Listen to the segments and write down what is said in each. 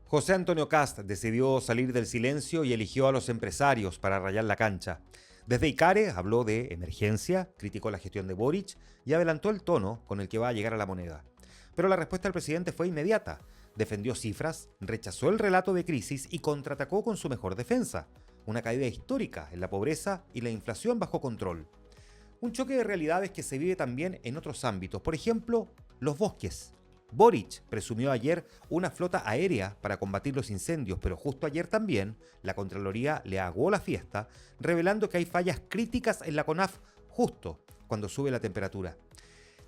José Antonio Kast decidió salir del silencio y eligió a los empresarios para rayar la cancha. Desde Icare habló de emergencia, criticó la gestión de Boric y adelantó el tono con el que va a llegar a la moneda. Pero la respuesta del presidente fue inmediata. Defendió cifras, rechazó el relato de crisis y contraatacó con su mejor defensa: una caída histórica en la pobreza y la inflación bajo control. Un choque de realidades que se vive también en otros ámbitos, por ejemplo, los bosques. Boric presumió ayer una flota aérea para combatir los incendios, pero justo ayer también la Contraloría le aguó la fiesta, revelando que hay fallas críticas en la CONAF justo cuando sube la temperatura.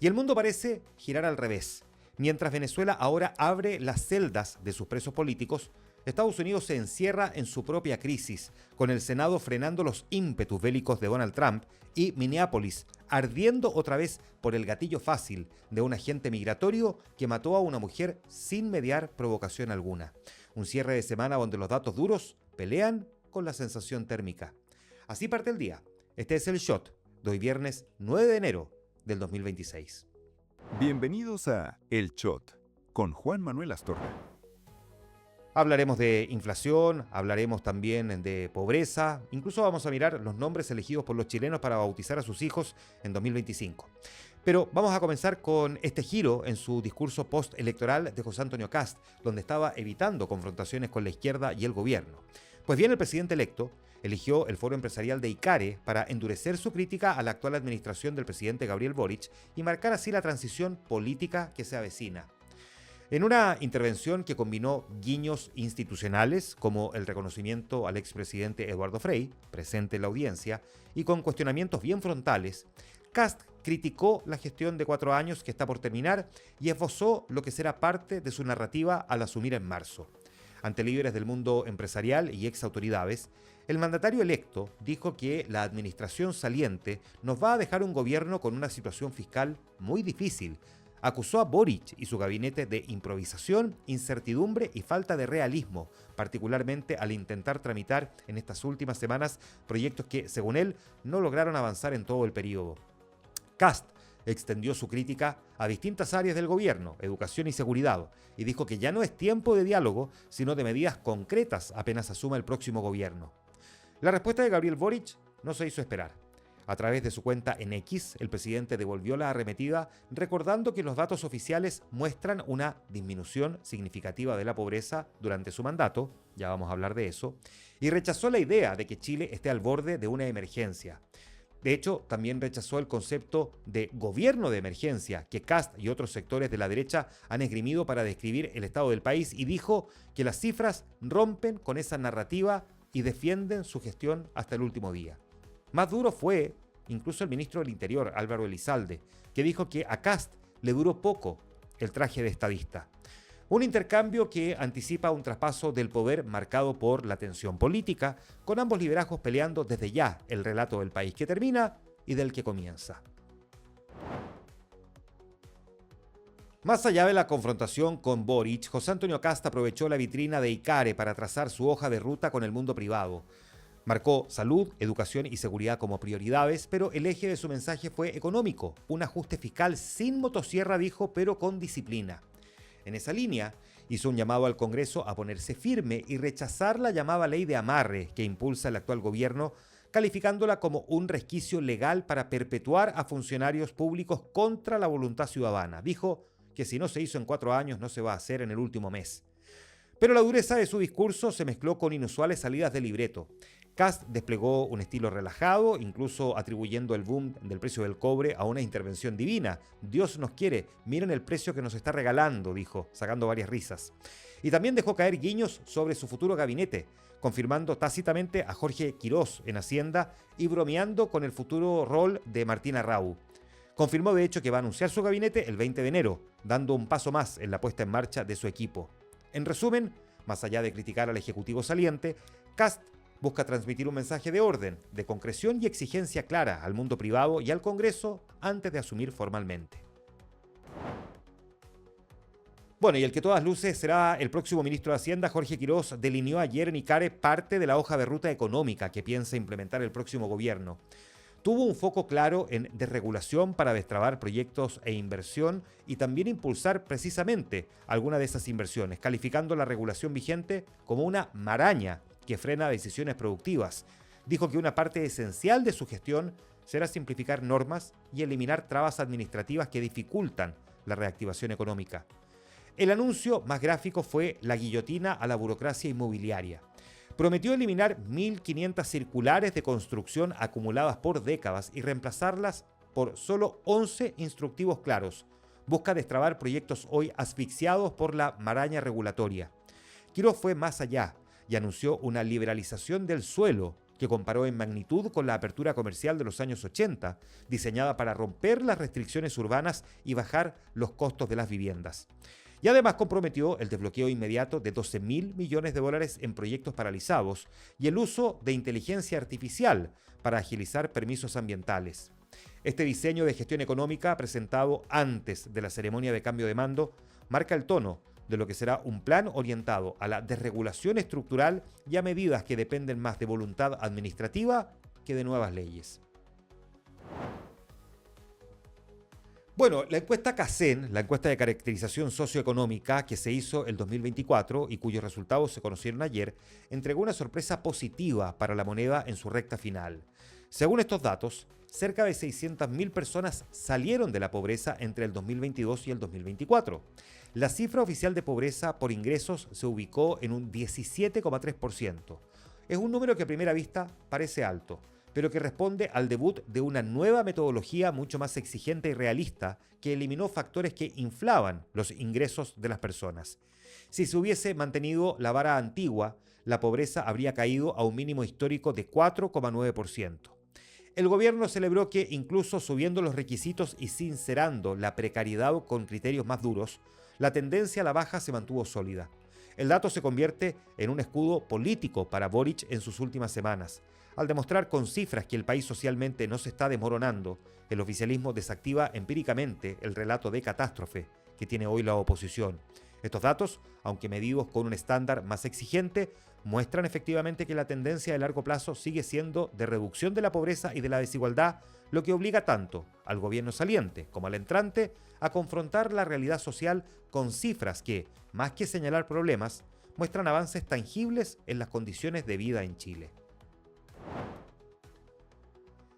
Y el mundo parece girar al revés. Mientras Venezuela ahora abre las celdas de sus presos políticos, Estados Unidos se encierra en su propia crisis, con el Senado frenando los ímpetus bélicos de Donald Trump y Minneapolis ardiendo otra vez por el gatillo fácil de un agente migratorio que mató a una mujer sin mediar provocación alguna. Un cierre de semana donde los datos duros pelean con la sensación térmica. Así parte el día. Este es el Shot de hoy viernes 9 de enero del 2026. Bienvenidos a El Shot con Juan Manuel Astorga. Hablaremos de inflación, hablaremos también de pobreza, incluso vamos a mirar los nombres elegidos por los chilenos para bautizar a sus hijos en 2025. Pero vamos a comenzar con este giro en su discurso postelectoral de José Antonio Kast, donde estaba evitando confrontaciones con la izquierda y el gobierno. Pues bien, el presidente electo eligió el Foro Empresarial de Icare para endurecer su crítica a la actual administración del presidente Gabriel Boric y marcar así la transición política que se avecina. En una intervención que combinó guiños institucionales, como el reconocimiento al expresidente Eduardo Frei, presente en la audiencia, y con cuestionamientos bien frontales, Kast criticó la gestión de 4 años que está por terminar y esbozó lo que será parte de su narrativa al asumir en marzo. Ante líderes del mundo empresarial y exautoridades, el mandatario electo dijo que la administración saliente nos va a dejar un gobierno con una situación fiscal muy difícil. Acusó a Boric y su gabinete de improvisación, incertidumbre y falta de realismo, particularmente al intentar tramitar en estas últimas semanas proyectos que, según él, no lograron avanzar en todo el periodo. Kast extendió su crítica a distintas áreas del gobierno, educación y seguridad, y dijo que ya no es tiempo de diálogo, sino de medidas concretas apenas asuma el próximo gobierno. La respuesta de Gabriel Boric no se hizo esperar. A través de su cuenta en X, el presidente devolvió la arremetida, recordando que los datos oficiales muestran una disminución significativa de la pobreza durante su mandato, ya vamos a hablar de eso, y rechazó la idea de que Chile esté al borde de una emergencia. De hecho, también rechazó el concepto de gobierno de emergencia que Kast y otros sectores de la derecha han esgrimido para describir el estado del país y dijo que las cifras rompen con esa narrativa y defienden su gestión hasta el último día. Más duro fue incluso el ministro del Interior, Álvaro Elizalde, que dijo que a Kast le duró poco el traje de estadista. Un intercambio que anticipa un traspaso del poder marcado por la tensión política, con ambos liderazgos peleando desde ya el relato del país que termina y del que comienza. Más allá de la confrontación con Boric, José Antonio Kast aprovechó la vitrina de Icare para trazar su hoja de ruta con el mundo privado. Marcó salud, educación y seguridad como prioridades, pero el eje de su mensaje fue económico. Un ajuste fiscal sin motosierra, dijo, pero con disciplina. En esa línea, hizo un llamado al Congreso a ponerse firme y rechazar la llamada ley de amarre que impulsa el actual gobierno, calificándola como un resquicio legal para perpetuar a funcionarios públicos contra la voluntad ciudadana. Dijo que si no se hizo en 4 años, no se va a hacer en el último mes. Pero la dureza de su discurso se mezcló con inusuales salidas de libreto. Kast desplegó un estilo relajado, incluso atribuyendo el boom del precio del cobre a una intervención divina. Dios nos quiere, miren el precio que nos está regalando, dijo, sacando varias risas. Y también dejó caer guiños sobre su futuro gabinete, confirmando tácitamente a Jorge Quirós en Hacienda y bromeando con el futuro rol de Martina Rau. Confirmó de hecho que va a anunciar su gabinete el 20 de enero, dando un paso más en la puesta en marcha de su equipo. En resumen, más allá de criticar al ejecutivo saliente, Kast busca transmitir un mensaje de orden, de concreción y exigencia clara al mundo privado y al Congreso antes de asumir formalmente. Bueno, y el que a todas luces será el próximo ministro de Hacienda, Jorge Quirós, delineó ayer en Icare parte de la hoja de ruta económica que piensa implementar el próximo gobierno. Tuvo un foco claro en desregulación para destrabar proyectos e inversión y también impulsar precisamente alguna de esas inversiones, calificando la regulación vigente como una maraña que frena decisiones productivas. Dijo que una parte esencial de su gestión será simplificar normas y eliminar trabas administrativas que dificultan la reactivación económica. El anuncio más gráfico fue la guillotina a la burocracia inmobiliaria. Prometió eliminar 1.500 circulares de construcción acumuladas por décadas y reemplazarlas por solo 11 instructivos claros. Busca destrabar proyectos hoy asfixiados por la maraña regulatoria. Quirós fue más allá y anunció una liberalización del suelo que comparó en magnitud con la apertura comercial de los años 80, diseñada para romper las restricciones urbanas y bajar los costos de las viviendas. Y además comprometió el desbloqueo inmediato de $12.000 millones en proyectos paralizados y el uso de inteligencia artificial para agilizar permisos ambientales. Este diseño de gestión económica, presentado antes de la ceremonia de cambio de mando, marca el tono de lo que será un plan orientado a la desregulación estructural y a medidas que dependen más de voluntad administrativa que de nuevas leyes. Bueno, la encuesta CACEN, la encuesta de caracterización socioeconómica que se hizo el 2024 y cuyos resultados se conocieron ayer, entregó una sorpresa positiva para la moneda en su recta final. Según estos datos, cerca de 600.000 personas salieron de la pobreza entre el 2022 y el 2024. La cifra oficial de pobreza por ingresos se ubicó en un 17,3%. Es un número que a primera vista parece alto, pero que responde al debut de una nueva metodología mucho más exigente y realista que eliminó factores que inflaban los ingresos de las personas. Si se hubiese mantenido la vara antigua, la pobreza habría caído a un mínimo histórico de 4,9%. El gobierno celebró que, incluso subiendo los requisitos y sincerando la precariedad con criterios más duros, la tendencia a la baja se mantuvo sólida. El dato se convierte en un escudo político para Boric en sus últimas semanas. Al demostrar con cifras que el país socialmente no se está desmoronando, el oficialismo desactiva empíricamente el relato de catástrofe que tiene hoy la oposición. Estos datos, aunque medidos con un estándar más exigente, muestran efectivamente que la tendencia de largo plazo sigue siendo de reducción de la pobreza y de la desigualdad, lo que obliga tanto al gobierno saliente como al entrante a confrontar la realidad social con cifras que, más que señalar problemas, muestran avances tangibles en las condiciones de vida en Chile.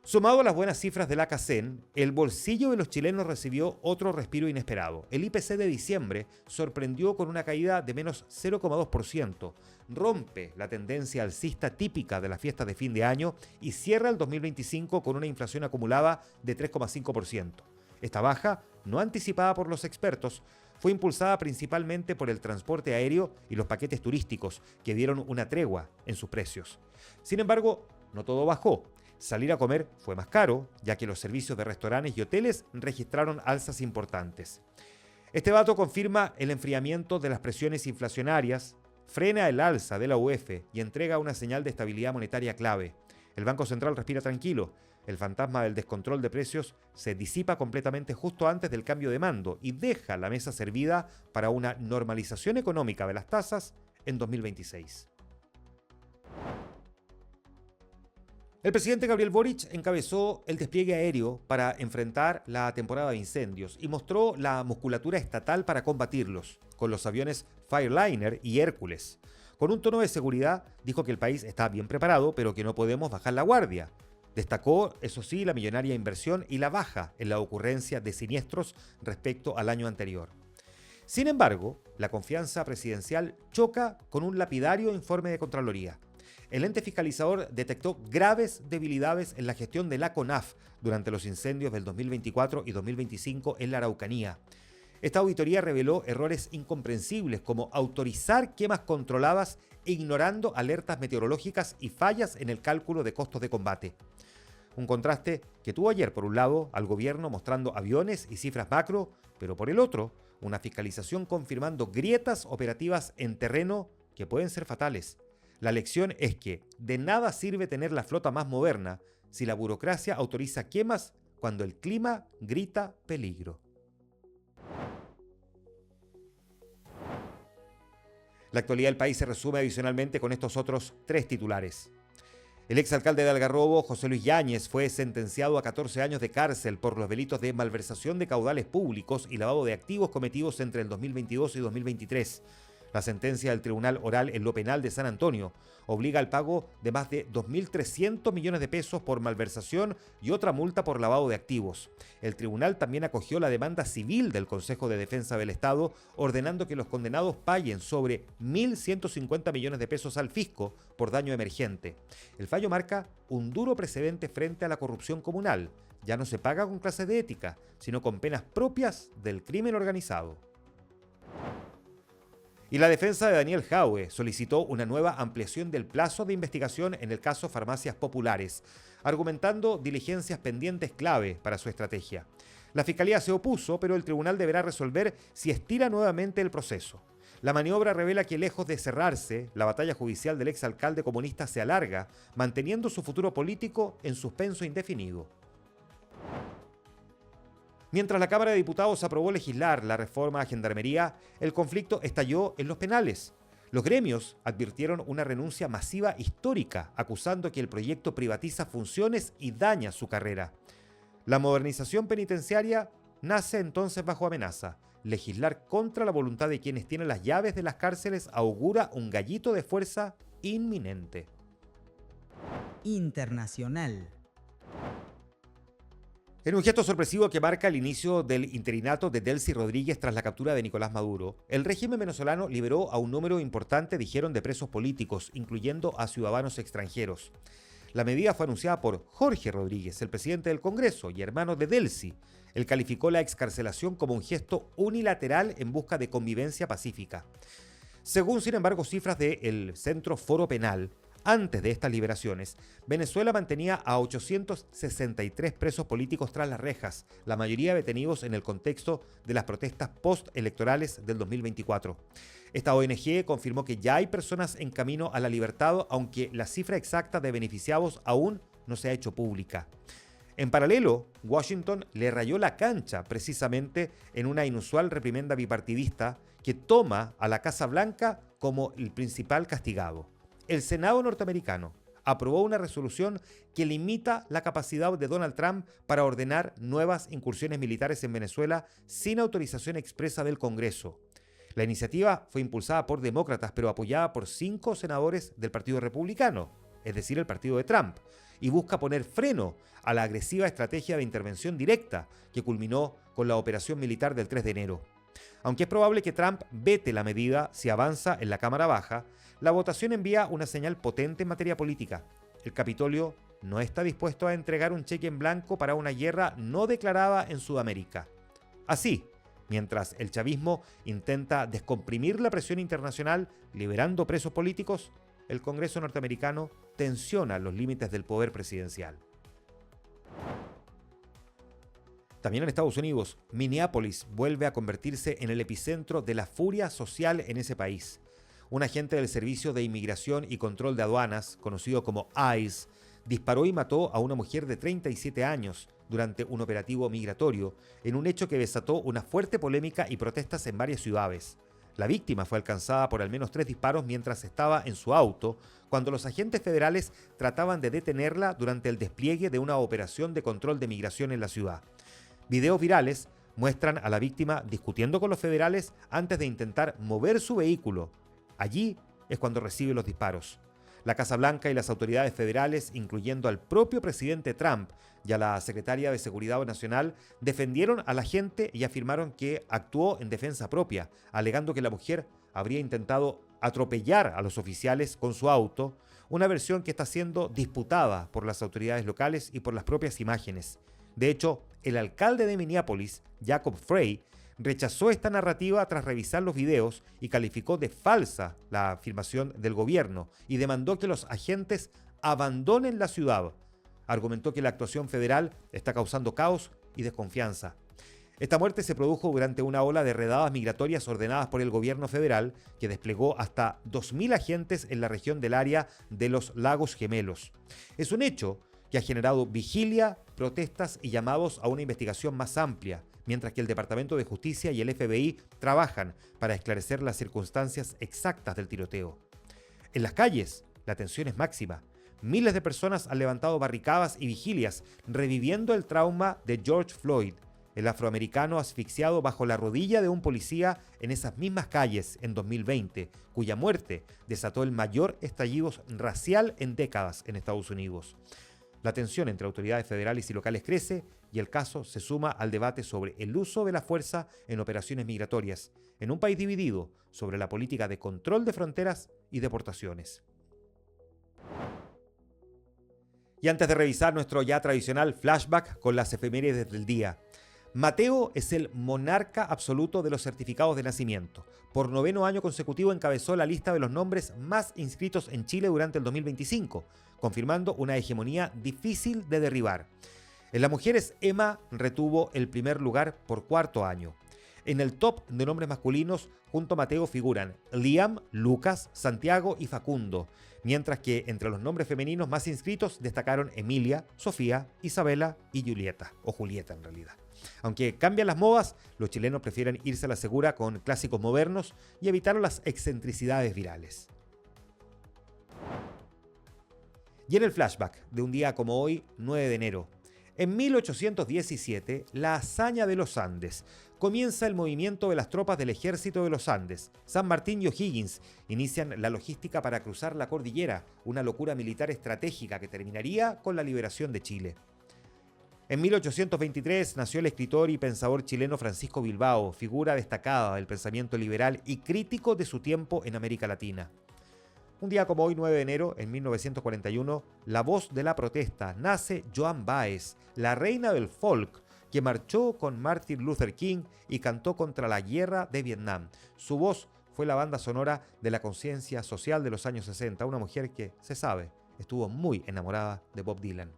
Sumado a las buenas cifras de la CACEN, el bolsillo de los chilenos recibió otro respiro inesperado. El IPC de diciembre sorprendió con una caída de menos 0,2%, rompe la tendencia alcista típica de las fiestas de fin de año y cierra el 2025 con una inflación acumulada de 3,5%. Esta baja, no anticipada por los expertos, fue impulsada principalmente por el transporte aéreo y los paquetes turísticos, que dieron una tregua en sus precios. Sin embargo, no todo bajó. Salir a comer fue más caro, ya que los servicios de restaurantes y hoteles registraron alzas importantes. Este dato confirma el enfriamiento de las presiones inflacionarias, frena el alza de la UF y entrega una señal de estabilidad monetaria clave. El Banco Central respira tranquilo. El fantasma del descontrol de precios se disipa completamente justo antes del cambio de mando y deja la mesa servida para una normalización económica de las tasas en 2026. El presidente Gabriel Boric encabezó el despliegue aéreo para enfrentar la temporada de incendios y mostró la musculatura estatal para combatirlos, con los aviones Fireliner y Hércules. Con un tono de seguridad, dijo que el país está bien preparado, pero que no podemos bajar la guardia. Destacó, eso sí, la millonaria inversión y la baja en la ocurrencia de siniestros respecto al año anterior. Sin embargo, la confianza presidencial choca con un lapidario informe de Contraloría. El ente fiscalizador detectó graves debilidades en la gestión de la CONAF durante los incendios del 2024 y 2025 en la Araucanía. Esta auditoría reveló errores incomprensibles como autorizar quemas controladas ignorando alertas meteorológicas y fallas en el cálculo de costos de combate. Un contraste que tuvo ayer, por un lado, al gobierno mostrando aviones y cifras macro, pero por el otro, una fiscalización confirmando grietas operativas en terreno que pueden ser fatales. La lección es que de nada sirve tener la flota más moderna si la burocracia autoriza quemas cuando el clima grita peligro. La actualidad del país se resume adicionalmente con estos otros tres titulares. El exalcalde de Algarrobo, José Luis Yáñez, fue sentenciado a 14 años de cárcel por los delitos de malversación de caudales públicos y lavado de activos cometidos entre el 2022 y 2023. La sentencia del Tribunal Oral en lo Penal de San Antonio obliga al pago de más de 2.300 millones de pesos por malversación y otra multa por lavado de activos. El tribunal también acogió la demanda civil del Consejo de Defensa del Estado, ordenando que los condenados paguen sobre 1.150 millones de pesos al fisco por daño emergente. El fallo marca un duro precedente frente a la corrupción comunal. Ya no se paga con clases de ética, sino con penas propias del crimen organizado. Y la defensa de Daniel Jadwe solicitó una nueva ampliación del plazo de investigación en el caso Farmacias Populares, argumentando diligencias pendientes clave para su estrategia. La Fiscalía se opuso, pero el tribunal deberá resolver si estira nuevamente el proceso. La maniobra revela que, lejos de cerrarse, la batalla judicial del exalcalde comunista se alarga, manteniendo su futuro político en suspenso indefinido. Mientras la Cámara de Diputados aprobó legislar la reforma a Gendarmería, el conflicto estalló en los penales. Los gremios advirtieron una renuncia masiva histórica, acusando que el proyecto privatiza funciones y daña su carrera. La modernización penitenciaria nace entonces bajo amenaza. Legislar contra la voluntad de quienes tienen las llaves de las cárceles augura un gallito de fuerza inminente. Internacional. En un gesto sorpresivo que marca el inicio del interinato de Delcy Rodríguez tras la captura de Nicolás Maduro, el régimen venezolano liberó a un número importante, dijeron, de presos políticos, incluyendo a ciudadanos extranjeros. La medida fue anunciada por Jorge Rodríguez, el presidente del Congreso y hermano de Delcy. Él calificó la excarcelación como un gesto unilateral en busca de convivencia pacífica. Según, sin embargo, cifras del Centro Foro Penal, antes de estas liberaciones, Venezuela mantenía a 863 presos políticos tras las rejas, la mayoría detenidos en el contexto de las protestas postelectorales del 2024. Esta ONG confirmó que ya hay personas en camino a la libertad, aunque la cifra exacta de beneficiados aún no se ha hecho pública. En paralelo, Washington le rayó la cancha precisamente en una inusual reprimenda bipartidista que toma a la Casa Blanca como el principal castigado. El Senado norteamericano aprobó una resolución que limita la capacidad de Donald Trump para ordenar nuevas incursiones militares en Venezuela sin autorización expresa del Congreso. La iniciativa fue impulsada por demócratas, pero apoyada por 5 senadores del Partido Republicano, es decir, el partido de Trump, y busca poner freno a la agresiva estrategia de intervención directa que culminó con la operación militar del 3 de enero. Aunque es probable que Trump vete la medida si avanza en la Cámara Baja, la votación envía una señal potente en materia política. El Capitolio no está dispuesto a entregar un cheque en blanco para una guerra no declarada en Sudamérica. Así, mientras el chavismo intenta descomprimir la presión internacional liberando presos políticos, el Congreso norteamericano tensiona los límites del poder presidencial. También en Estados Unidos, Minneapolis vuelve a convertirse en el epicentro de la furia social en ese país. Un agente del Servicio de Inmigración y Control de Aduanas, conocido como ICE, disparó y mató a una mujer de 37 años durante un operativo migratorio, en un hecho que desató una fuerte polémica y protestas en varias ciudades. La víctima fue alcanzada por al menos 3 disparos mientras estaba en su auto, cuando los agentes federales trataban de detenerla durante el despliegue de una operación de control de migración en la ciudad. Videos virales muestran a la víctima discutiendo con los federales antes de intentar mover su vehículo. Allí es cuando recibe los disparos. La Casa Blanca y las autoridades federales, incluyendo al propio presidente Trump y a la secretaria de Seguridad Nacional, defendieron a la agente y afirmaron que actuó en defensa propia, alegando que la mujer habría intentado atropellar a los oficiales con su auto, una versión que está siendo disputada por las autoridades locales y por las propias imágenes. De hecho, el alcalde de Minneapolis, Jacob Frey, rechazó esta narrativa tras revisar los videos y calificó de falsa la afirmación del gobierno y demandó que los agentes abandonen la ciudad. Argumentó que la actuación federal está causando caos y desconfianza. Esta muerte se produjo durante una ola de redadas migratorias ordenadas por el gobierno federal, que desplegó hasta 2.000 agentes en la región del área de los Lagos Gemelos. Es un hecho que ha generado vigilia, protestas y llamados a una investigación más amplia, mientras que el Departamento de Justicia y el FBI trabajan para esclarecer las circunstancias exactas del tiroteo. En las calles, la tensión es máxima. miles de personas han levantado barricadas y vigilias, reviviendo el trauma de George Floyd, el afroamericano asfixiado bajo la rodilla de un policía en esas mismas calles en 2020, cuya muerte desató el mayor estallido racial en décadas en Estados Unidos. La tensión entre autoridades federales y locales crece y el caso se suma al debate sobre el uso de la fuerza en operaciones migratorias, en un país dividido sobre la política de control de fronteras y deportaciones. Y antes de revisar nuestro ya tradicional flashback con las efemérides del día, Mateo es el monarca absoluto de los certificados de nacimiento. Por 9º año consecutivo encabezó la lista de los nombres más inscritos en Chile durante el 2025, confirmando una hegemonía difícil de derribar. En las mujeres, Emma retuvo el primer lugar por 4º año. En el top de nombres masculinos, junto a Mateo figuran Liam, Lucas, Santiago y Facundo, mientras que entre los nombres femeninos más inscritos destacaron Emilia, Sofía, Isabela y Julieta, o Julieta en realidad. Aunque cambian las modas, los chilenos prefieren irse a la segura con clásicos modernos y evitar las excentricidades virales. Y en el flashback de un día como hoy, 9 de enero, en 1817, la hazaña de los Andes. Comienza el movimiento de las tropas del Ejército de los Andes. San Martín y O'Higgins inician la logística para cruzar la cordillera, una locura militar estratégica que terminaría con la liberación de Chile. En 1823 nació el escritor y pensador chileno Francisco Bilbao, figura destacada del pensamiento liberal y crítico de su tiempo en América Latina. Un día como hoy, 9 de enero, en 1941, la voz de la protesta, nace Joan Baez, la reina del folk, que marchó con Martin Luther King y cantó contra la guerra de Vietnam. Su voz fue la banda sonora de la conciencia social de los años 60, una mujer que, se sabe, estuvo muy enamorada de Bob Dylan.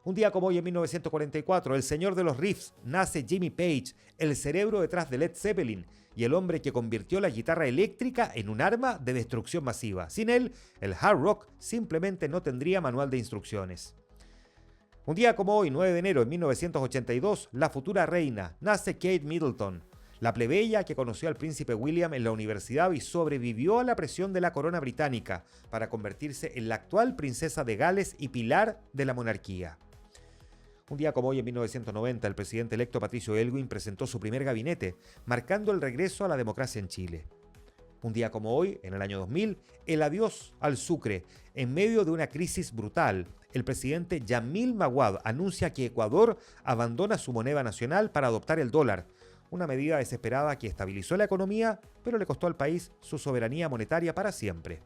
Un día como hoy, en 1944, el señor de los riffs, nace Jimmy Page, el cerebro detrás de Led Zeppelin y el hombre que convirtió la guitarra eléctrica en un arma de destrucción masiva. Sin él, el hard rock simplemente no tendría manual de instrucciones. Un día como hoy, 9 de enero de 1982, la futura reina, nace Kate Middleton, la plebeya que conoció al príncipe William en la universidad y sobrevivió a la presión de la corona británica para convertirse en la actual princesa de Gales y pilar de la monarquía. Un día como hoy, en 1990, el presidente electo Patricio Aylwin presentó su primer gabinete, marcando el regreso a la democracia en Chile. Un día como hoy, en el año 2000, el adiós al Sucre. En medio de una crisis brutal, el presidente Jamil Mahuad anuncia que Ecuador abandona su moneda nacional para adoptar el dólar, una medida desesperada que estabilizó la economía, pero le costó al país su soberanía monetaria para siempre.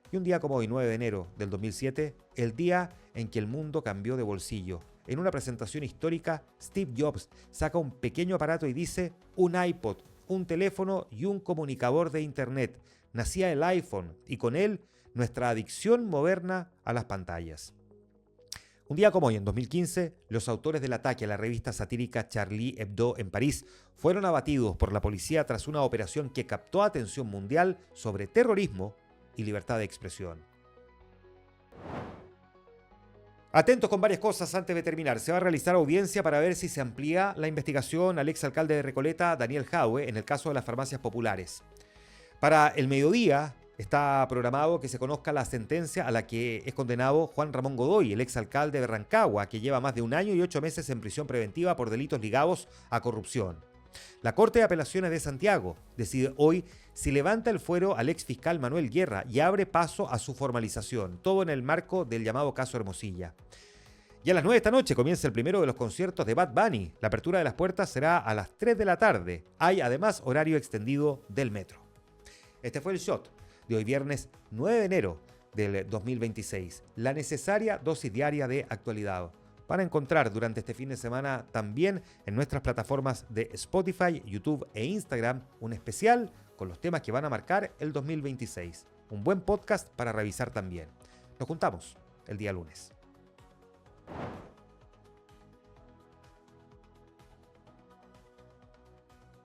Y un día como hoy, 9 de enero del 2007, el día en que el mundo cambió de bolsillo. En una presentación histórica, Steve Jobs saca un pequeño aparato y dice: un iPod, un teléfono y un comunicador de internet. Nacía el iPhone y con él nuestra adicción moderna a las pantallas. Un día como hoy, en 2015, los autores del ataque a la revista satírica Charlie Hebdo en París fueron abatidos por la policía tras una operación que captó atención mundial sobre terrorismo y libertad de expresión. Atentos con varias cosas antes de terminar. Se va a realizar audiencia para ver si se amplía la investigación al exalcalde de Recoleta, Daniel Jadue, en el caso de las farmacias populares. Para el mediodía está programado que se conozca la sentencia a la que es condenado Juan Ramón Godoy, el exalcalde de Rancagua, que lleva más de 1 año y 8 meses en prisión preventiva por delitos ligados a corrupción. La Corte de Apelaciones de Santiago decide hoy si levanta el fuero al exfiscal Manuel Guerra y abre paso a su formalización, todo en el marco del llamado caso Hermosilla. Y a las 9 de esta noche comienza el primero de los conciertos de Bad Bunny. La apertura de las puertas será a las 3 de la tarde. Hay además horario extendido del metro. Este fue el shot de hoy viernes 9 de enero del 2026. La necesaria dosis diaria de actualidad. Para encontrar durante este fin de semana también en nuestras plataformas de Spotify, YouTube e Instagram un especial con los temas que van a marcar el 2026. Un buen podcast para revisar también. Nos juntamos el día lunes.